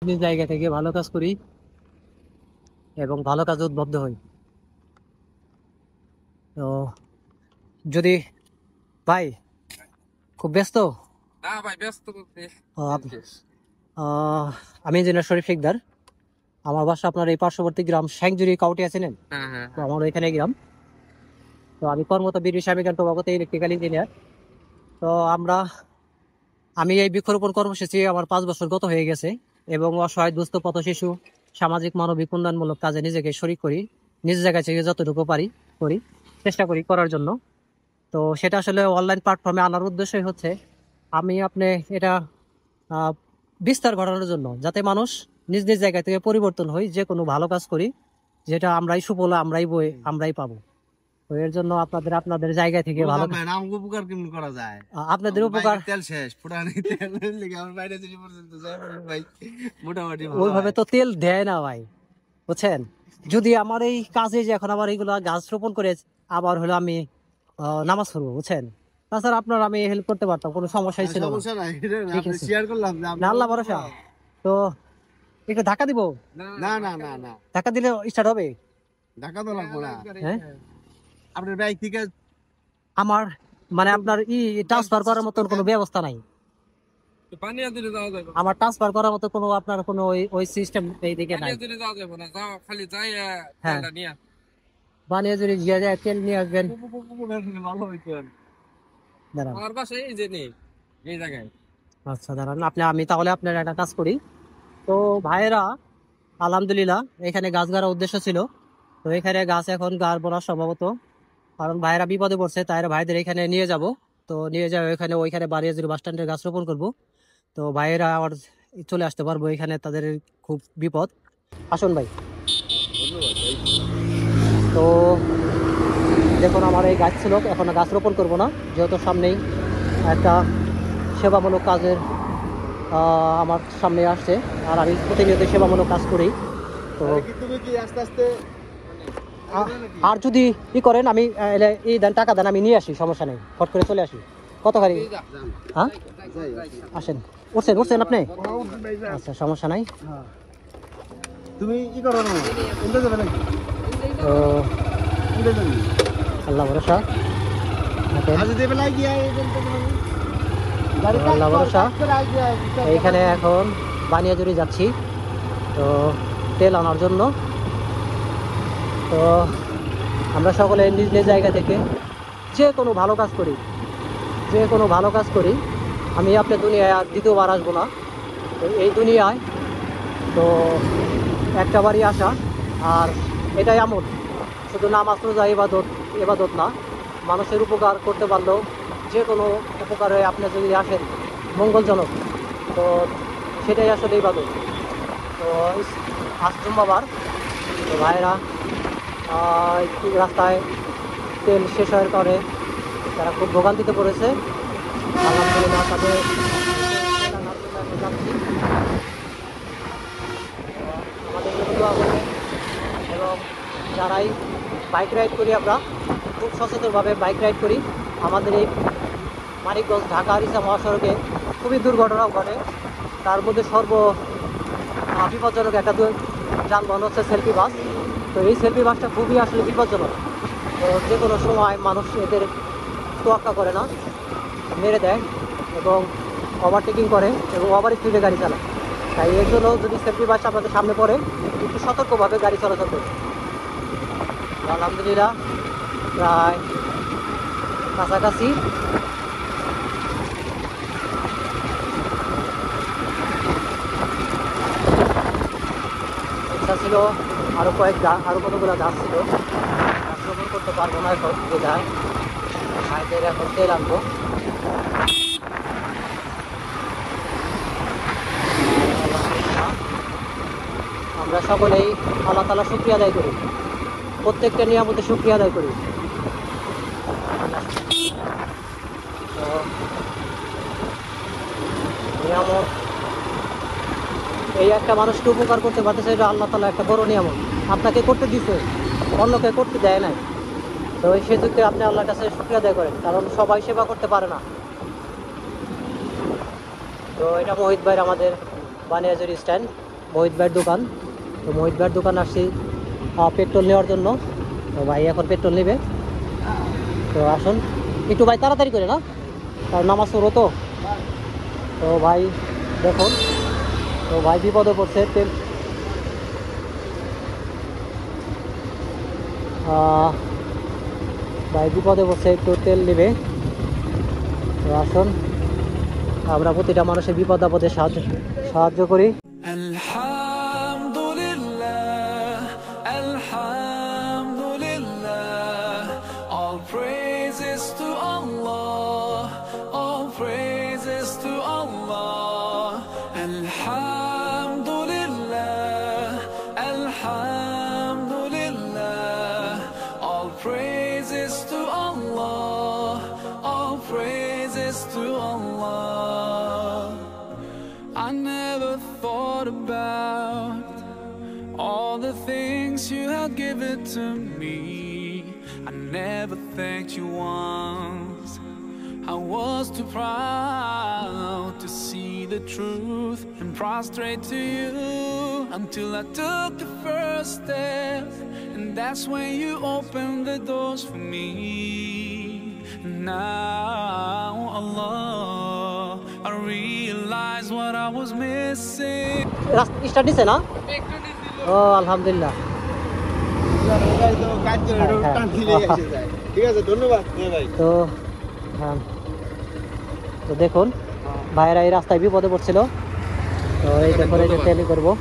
নিজ জায়গা থেকে ভালো কাজ করি এবং ভালো কাজে উদ্বুদ্ধ হই। তো যদি ভাই খুব ব্যস্ত, না ভাই ব্যস্ত বলতে আহ, আমি ইঞ্জিনিয়ার শরীফ শিকদার। আমার বাসা আপনার এই পার্শ্ববর্তী গ্রাম শ্যাংজুরি কাউটিয়া ছিলেন। হ্যাঁ হ্যাঁ তো হ্যাঁ। আমার ওইখানে গ্রাম। তো আমি কর্মরত ব্রিটিশ আমেরিকান টোবাকোতে ইলেকট্রিক্যাল ইঞ্জিনিয়ার। তো আমি এই বৃক্ষরোপণ কর্মসূচি আমার 5 বছর গত হয়ে গেছে এবং অসহায় দুস্থ পথ শিশু সামাজিক মানবিক উন্নয়নমূলক কাজে নিজেকে শরিক করি। নিজ জায়গা থেকে যতটুকু পারি করি, চেষ্টা করি করার জন্য। তো সেটা আসলে অনলাইন প্ল্যাটফর্মে আনার উদ্দেশ্যই হচ্ছে আমি আপনি এটা আহ, বিস্তার ঘটানোর জন্য, যাতে মানুষ নিজ নিজ জায়গা থেকে পরিবর্তন হই, যে কোনো ভালো কাজ করি, যেটা আমরাই সুফল আমরাই বই আমরাই পাবো। তো এর জন্য আপনাদের আপনাদের জায়গা থেকে ভালো বুঝলাম ভাই, না আমাকে উপকার কেমন করা যায়? আপনাদের আমার উপকার বাইকের তেল শেষ, পুরানি তেল লেগে আমার বাইরে চলে পর্যন্ত যাই বলবো ভাই, মোটামুটি ভালো ওইভাবে হয়। তো তেল দেয় না ভাই, বুঝছেন। যদি আমার এই কাজে যে এখন আবার এইগুলো গাছ রোপণ করে আবার হলো আমি নামাজ পড়বো, বুঝছেন। তাছাড়া আপনার আমি হেল্প করতে পারতাম, কোনো সমস্যাই ছিল না। সমস্যা নাই, ঠিক আপনি আছে, শেয়ার করলাম যে না আপনার আল্লাহ ভরসা। তো একটু ধাক্কা দিব, না না না না, ধাক্কা দিলে স্টার্ট হবে। ঢাকা তো লাগবো না। হ্যাঁ, আপনার বাইক থেকে আমার মানে আপনার ট্রান্সফার করার মতন কোনো ব্যবস্থা নাই। পানিয়া দিলে যাওয়া যাবে না। আমার ট্রান্সফার করার মতো কোনো আপনার কোনো ওই ওই সিস্টেম এইদিকে নাই। পানিয়া দিলে যাওয়া যাবে না, যাও খালি যাই হ্যাঁ, তেলটা নিয়ে বানিয়ে যদি গিয়ে যায় তেল নিয়ে আসবেন। ভালো হইতো। দাঁড়ান, আমার বাসায় এই যে নেই এই জায়গায়। আচ্ছা দাঁড়ান, আমি তাহলে আপনার একটা কাজ করি। তো ভাইয়েরা, আলহামদুলিল্লাহ এখানে গাছ গাড়ার উদ্দেশ্য ছিল। তো এখানে গাছ এখন গাড়বো না সম্ভবত, কারণ ভাইয়েরা বিপদে পড়ছে, তাই ভাইদের এখানে নিয়ে যাব। তো নিয়ে যাও ওইখানে বাড়িয়াজুরি বাস স্ট্যান্ডে গাছ রোপণ করবো। তো ভাইয়েরা আবার চলে আসতে পারবো, এখানে তাদের খুব বিপদ। আসুন ভাই। তো দেখুন, আমার এই গাছ ছিল, এখন গাছ রোপণ করবো না, যেহেতু সামনেই একটা সেবামূলক কাজের আমার সামনে আসছে। আর আমি প্রতিনিয়ত সেবামূলক কাজ করি। তো তুমি কি আস্তে আস্তে আর যদি করেন, আমি দেন, টাকা দেন, আমি নিয়ে আসি, সমস্যা নেই, ফট করে চলে আসি। কত গাড়ি? হ্যাঁ, আসেন। উঠছেন আপনি? আচ্ছা, সমস্যা নাই। তুমি কি করো না? কোনটা যাবে নাকি? তো কোনটা যাবে? আল্লাহ ভরসা, আজ দেবে লাগিয়া এই কোনটা যাবে? গাড়ি আল্লাহ ভরসা। লাগিয়া এইখানে এখন বানিয়াজুরি যাচ্ছি, তো তেল আনার জন্য। তো আমরা সকলে নিজ নিজ জায়গা থেকে যে কোনো ভালো কাজ করি, যে কোনো ভালো কাজ করি। আমি আপনার দুনিয়ায় আর দ্বিতীয়বার আসবো না। তো এই দুনিয়ায় তো একটা বারই আসা, আর এটাই আমল। শুধু নামাজ রোজা এবাদত না, মানুষের উপকার করতে পারলেও, যে কোনো উপকারে আপনি যদি আসেন মঙ্গলজনক, তো সেটাই আসলে ইবাদত। তো আজ জুম্মাবার, তো ভাইয়েরা একটু রাস্তায় তেল শেষ হওয়ার কারণে তারা খুব ভোগান্তিতে পড়েছে। আলহামদুলিল্লাহ তাদের তেল আনার জন্য এখন যাচ্ছি। আমাদের জন্য দোয়া করবেন। এবং যারাই বাইক রাইড করি, আমরা খুব সচেতনভাবে বাইক রাইড করি। আমাদের এই মানিকগঞ্জ ঢাকা আরিচা মহাসড়কে খুবই দুর্ঘটনাও ঘটে। তার মধ্যে বিপজ্জনক একটা যানবাহন হচ্ছে সেলফি বাস। তো এই সেলফি বাসটা খুবই আসলে বিপজ্জনক। তো যে কোনো সময় মানুষ এদের তোয়াক্কা করে না, মেরে দেয় এবং ওভারটেকিং করে এবং ওভার স্পিডে গাড়ি চালায়। তাই এর জন্য যদি সেফটি বাস আপনাদের সামনে পড়ে, একটু সতর্কভাবে গাড়ি চলাচল করবে। আলহামদুলিল্লাহ প্রায় কাছাকাছি। ইচ্ছা ছিল আরও কতগুলো গাছ ছিল, গাছ রোপণ করতে পারবো না এখন, যে যায় ভাইদের এখন তেল আনবো। আমরা সকলেই আল্লাহ তাআলা শুকরিয়া আদায় করি, প্রত্যেকটা নিয়ামতে শুকরিয়া আদায় করি। তো নিয়ামত, এই একটা মানুষকে উপকার করতে পারতেছে, এটা আল্লাহ তাআলা একটা বড় নিয়ামত। আপনাকে করতে দিছে, অন্যকে করতে দেয় নাই। তো সেই সুযোগে আপনি আল্লাহর কাছে শুকরিয়া আদায় করেন, কারণ সবাই সেবা করতে পারে না। তো এটা মোহিত ভাইয়ের আমাদের বানিয়াজুরি স্ট্যান্ড। মোহিত ভাইয়ের দোকান। তো মোহিত ভাইয়ের দোকান আসছি পেট্রোল নেওয়ার জন্য। তো ভাই এখন পেট্রোল নেবে। তো আসুন একটু ভাই তাড়াতাড়ি করে না, কারণ নামাজ শুরু তো। তো ভাই দেখুন, তো ভাই বিপদে পড়ছে, তেল ভাই বিপদে পড়ছে, একটু তেল নেবে। তো আসুন আমরা প্রতিটা মানুষের বিপদ আপদে সাহায্য করি। Alhamdulillah, Alhamdulillah, all praises to Allah, all praises to Allah. Alhamdulillah, Alhamdulillah, all praises to Allah, all praises to Allah. I never thought about all the things you had given to me. I never thanked you once. I was too proud to see the truth and prostrate to you until I took the first step, and that's when you opened the doors for me. Now, Allah, I realize what I was missing. রাস্তা start দিছে না? ও আলহামদুলিল্লাহ। ঠিক আছে, ধন্যবাদ ভাই। তো হ্যাঁ, তো দেখুন ভাইয়েরা এই রাস্তায় বিপদে পড়ছিল। তো এই দেখুন, এই যে তেল করবো।